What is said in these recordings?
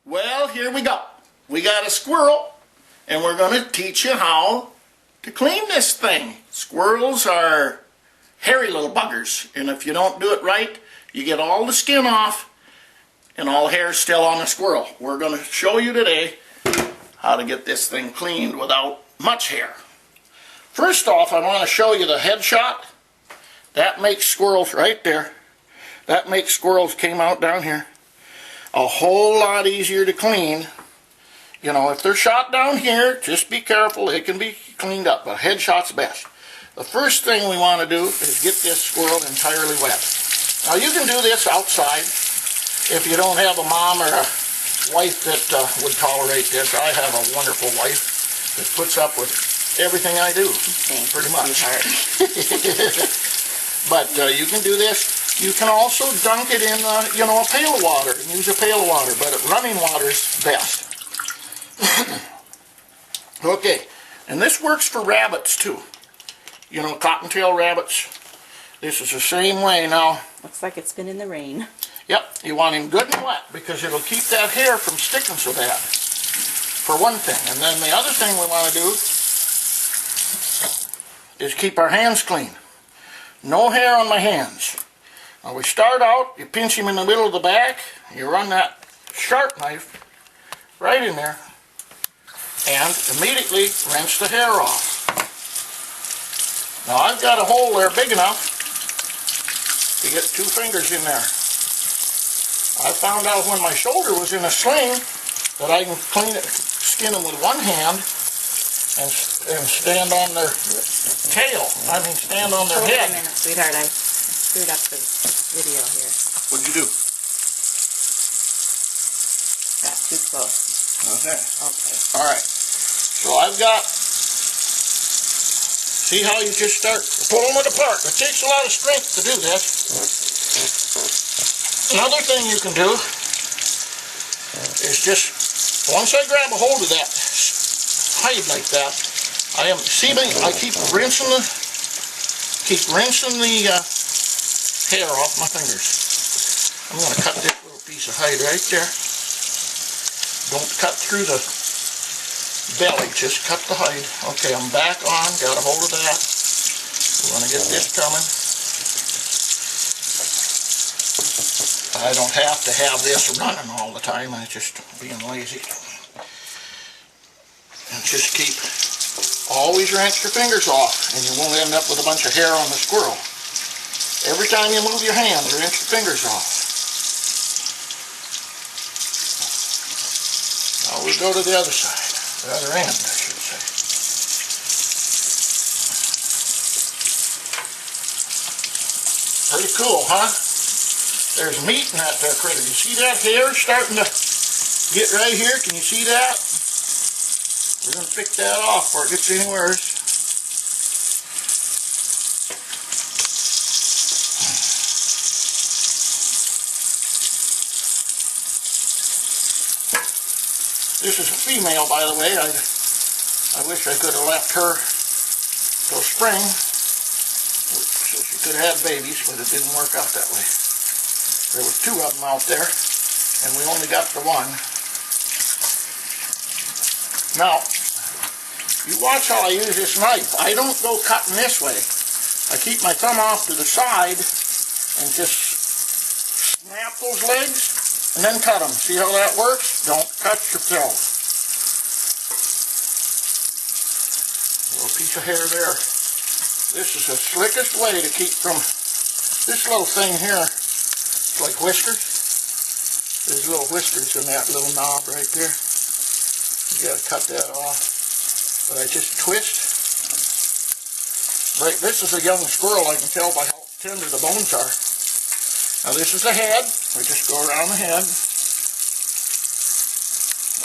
Well, here we go. We got a squirrel, and we're going to teach you how to clean this thing. Squirrels are hairy little buggers, and if you don't do it right, you get all the skin off and all the hair still on the squirrel. We're going to show you today how to get this thing cleaned without much hair. First off, I want to show you the head shot. That makes squirrels right there. That makes squirrels came out down here a whole lot easier to clean. You know, if they're shot down here, just be careful. It can be cleaned up, but head shot's best. The first thing we want to do is get this squirrel entirely wet. Now you can do this outside if you don't have a mom or a wife that would tolerate this. I have a wonderful wife that puts up with everything I do, pretty much. But you can do this. You can also dunk it in, you know, a pail of water and use a pail of water, but running water is best. Okay, and this works for rabbits too. You know, cottontail rabbits. This is the same way now. Looks like it's been in the rain. Yep, you want him good and wet because it'll keep that hair from sticking so bad, for one thing. And then the other thing we want to do is keep our hands clean. No hair on my hands. Now we start out, you pinch him in the middle of the back, you run that sharp knife right in there, and immediately rinse the hair off. Now I've got a hole there big enough to get 2 fingers in there. I found out when my shoulder was in a sling that I can skin them with one hand and stand on their tail. I mean stand on their head. Wait a minute, sweetheart, I screwed up the video here. What'd you do? Got too close. Okay. Okay. Alright. So I've got, see how you just start pulling it apart. It takes a lot of strength to do this. Another thing you can do is just, once I grab a hold of that hide like that, I keep rinsing the hair off my fingers. I'm going to cut this little piece of hide right there. Don't cut through the belly, just cut the hide. Okay, I'm back on, got a hold of that. We're going to get this coming. I don't have to have this running all the time, I'm just being lazy. And just always rinse your fingers off, and you won't end up with a bunch of hair on the squirrel. Every time you move your hands, rinse your fingers off. Now we go to the other side, the other end, I should say. Pretty cool, huh? There's meat in that there critter. You see that hair starting to get right here? Can you see that? We're going to pick that off before it gets any worse. This is a female, by the way. I wish I could have left her till spring so she could have babies, but it didn't work out that way. There were 2 of them out there, and we only got the one. Now, you watch how I use this knife. I don't go cutting this way. I keep my thumb off to the side and just snap those legs and then cut them. See how that works? Don't cut yourself. A little piece of hair there. This is the slickest way to keep from this little thing here. It's like whiskers. There's little whiskers in that little knob right there. You gotta cut that off. But I just twist. Right, this is a young squirrel. I can tell by how tender the bones are. Now this is the head. We just go around the head.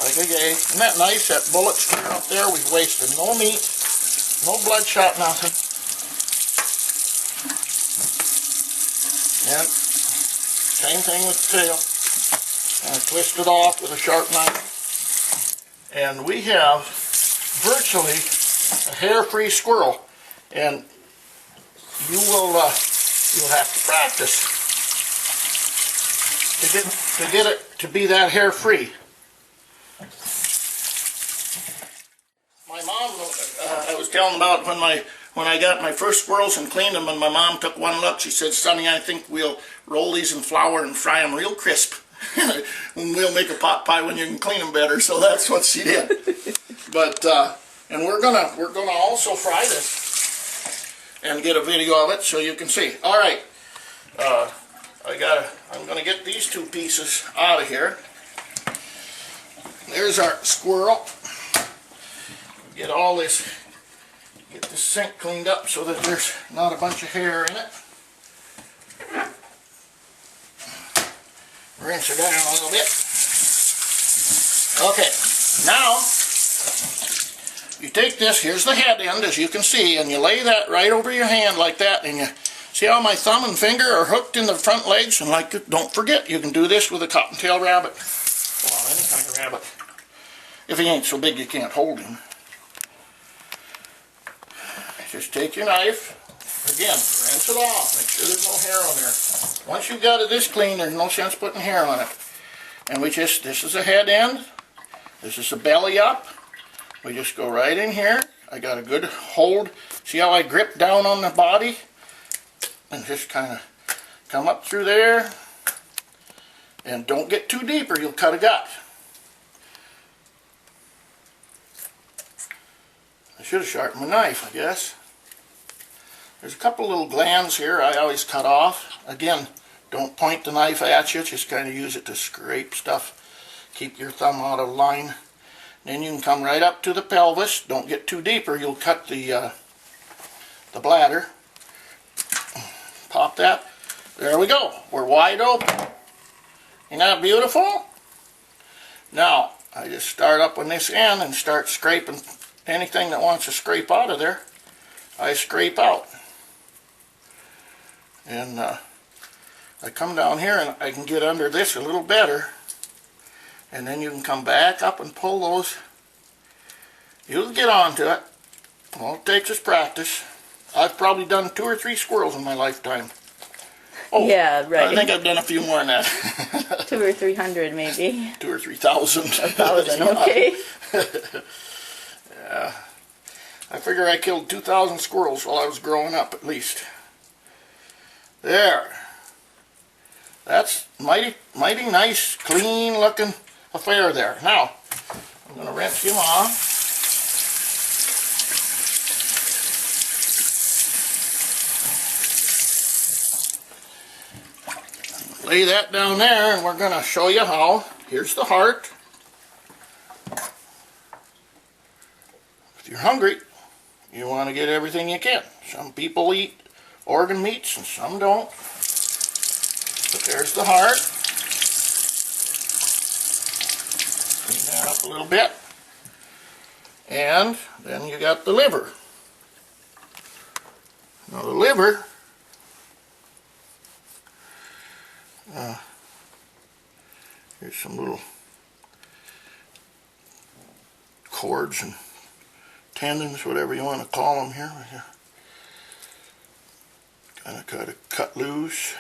Like a yay. Isn't that nice? That bullet's clear up there. We've wasted no meat, no bloodshot, nothing. And same thing with the tail. And I twist it off with a sharp knife. And we have virtually a hair-free squirrel. And you'll have to practice to get it to be that hair-free. was telling about when I got my first squirrels and cleaned them, and my mom took one look. She said, "Sonny, I think we'll roll these in flour and fry them real crisp. We'll make a pot pie when you can clean them better." So that's what she did. But and we're gonna also fry this and get a video of it so you can see. All right, I'm gonna get these two pieces out of here. There's our squirrel. Get this sink cleaned up so that there's not a bunch of hair in it. Rinse it down a little bit. Okay, now you take this, here's the head end as you can see, and you lay that right over your hand like that, and you see how my thumb and finger are hooked in the front legs, and don't forget, you can do this with a cottontail rabbit. Well, any kind of rabbit. If he ain't so big you can't hold him. Just take your knife, again, rinse it off, make sure there's no hair on there. Once you've got it this clean, there's no sense putting hair on it. And this is a head end, this is a belly up. We just go right in here. I got a good hold. See how I grip down on the body? And just kind of come up through there. And don't get too deep or you'll cut a gut. I should have sharpened my knife, I guess. There's a couple little glands here I always cut off. Again, don't point the knife at you, just kind of use it to scrape stuff. Keep your thumb out of line. Then you can come right up to the pelvis. Don't get too deep or you'll cut the bladder. Pop that. There we go. We're wide open. Isn't that beautiful? Now, I just start up on this end and start scraping anything that wants to scrape out of there. I scrape out. And I come down here and I can get under this a little better. And then you can come back up and pull those. You'll get onto it. All it takes is practice. I've probably done 2 or 3 squirrels in my lifetime. Oh, yeah, right. I think I've done a few more than that. 200 or 300 maybe. 2,000 or 3,000. 1,000, okay. Yeah. I figure I killed 2,000 squirrels while I was growing up, at least. There. That's mighty nice, clean looking affair there. Now, I'm going to rinse him off. Lay that down there and we're going to show you how. Here's the heart. If you're hungry, you want to get everything you can. Some people eat organ meats and some don't. But there's the heart. Clean that up a little bit. And then you got the liver. Now the liver, here's some little cords and tendons, whatever you want to call them here. Kind of cut loose.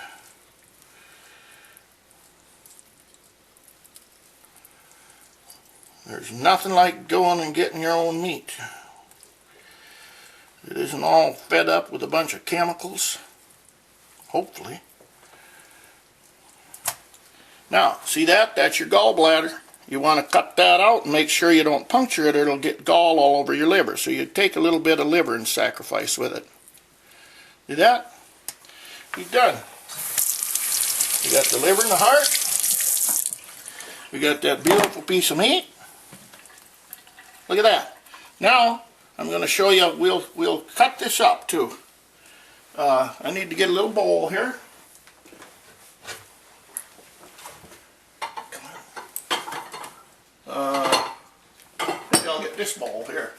There's nothing like going and getting your own meat. It isn't all fed up with a bunch of chemicals, hopefully. Now, see that? That's your gallbladder. You want to cut that out and make sure you don't puncture it or it'll get gall all over your liver. So you take a little bit of liver and sacrifice with it. See that? You're done. You got the liver and the heart. We got that beautiful piece of meat. Look at that. Now, I'm going to show you, we'll cut this up too. I need to get a little bowl here. Maybe I'll get this bowl here.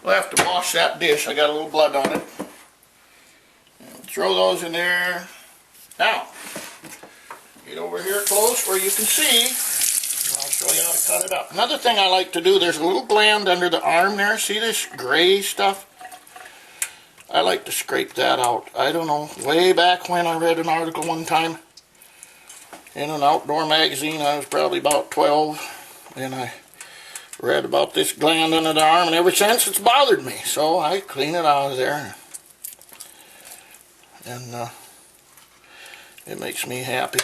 We'll have to wash that dish. I got a little blood on it. And throw those in there. Now, get over here close where you can see. I'll show you how to cut it up. Another thing I like to do, there's a little gland under the arm there. See this gray stuff? I like to scrape that out. I don't know, way back when I read an article one time in an outdoor magazine. I was probably about 12, and I Read about this gland under the arm, and ever since it's bothered me. So I clean it out of there. And it makes me happy.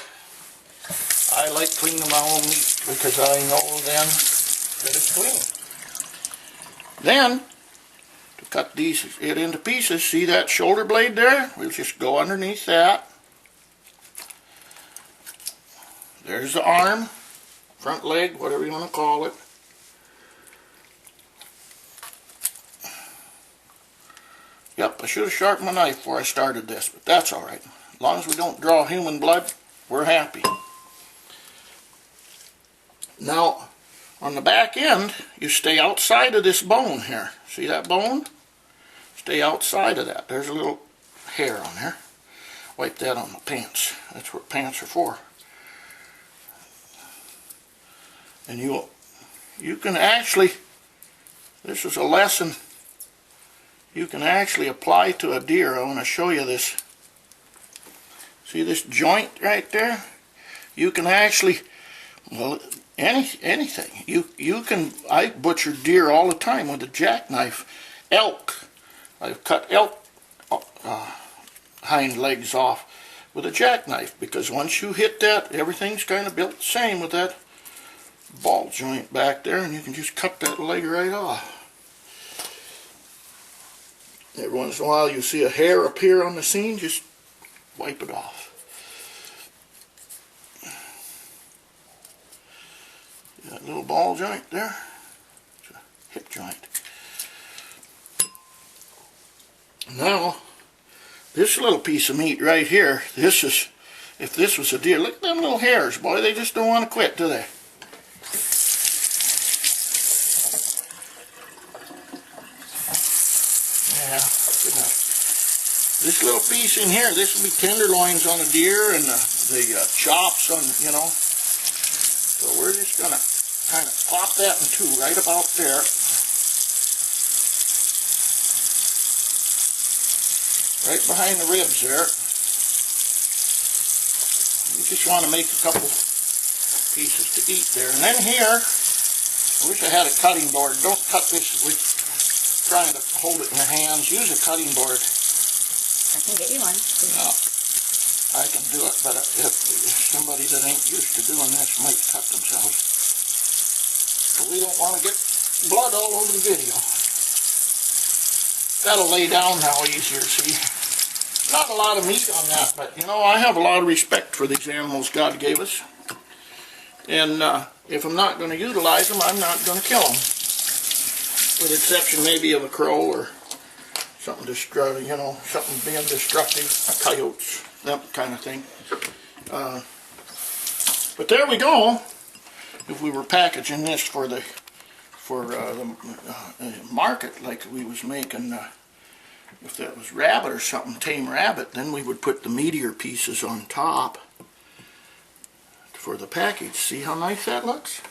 I like cleaning my own meat because I know then that it's clean. Then, to cut it into pieces, see that shoulder blade there? We'll just go underneath that. There's the arm, front leg, whatever you want to call it. Yep, I should have sharpened my knife before I started this, but that's alright. As long as we don't draw human blood, we're happy. Now, on the back end, you stay outside of this bone here. See that bone? Stay outside of that. There's a little hair on there. Wipe that on the pants. That's what pants are for. And you can actually, this is a lesson you can actually apply to a deer. I want to show you this. See this joint right there? You can actually, well, anything. You can, I butcher deer all the time with a jackknife. Elk. I've cut elk hind legs off with a jackknife because once you hit that, everything's kind of built the same with that ball joint back there, and you can just cut that leg right off. Every once in a while you see a hair appear on the scene, just wipe it off. That little ball joint there, it's a hip joint. Now, this little piece of meat right here, this is, if this was a deer, look at them little hairs, boy, they just don't want to quit, do they? Yeah, good enough. This little piece in here, this will be tenderloins on a deer and the chops on, you know. So we're just going to kind of pop that in two right about there. Right behind the ribs there. You just want to make a couple pieces to eat there. And then here, I wish I had a cutting board. Don't cut this with trying to hold it in your hands. Use a cutting board. I can get you one. No, I can do it, but if somebody that ain't used to doing this might cut themselves. So we don't want to get blood all over the video. That'll lay down now easier, see. Not a lot of meat on that, but you know, I have a lot of respect for these animals God gave us. And if I'm not going to utilize them, I'm not going to kill them. With the exception maybe of a crow or something destructive, you know, something being destructive, coyotes, that kind of thing. But there we go. If we were packaging this for the market, like we was making, if that was rabbit or something, tame rabbit, then we would put the meatier pieces on top for the package. See how nice that looks?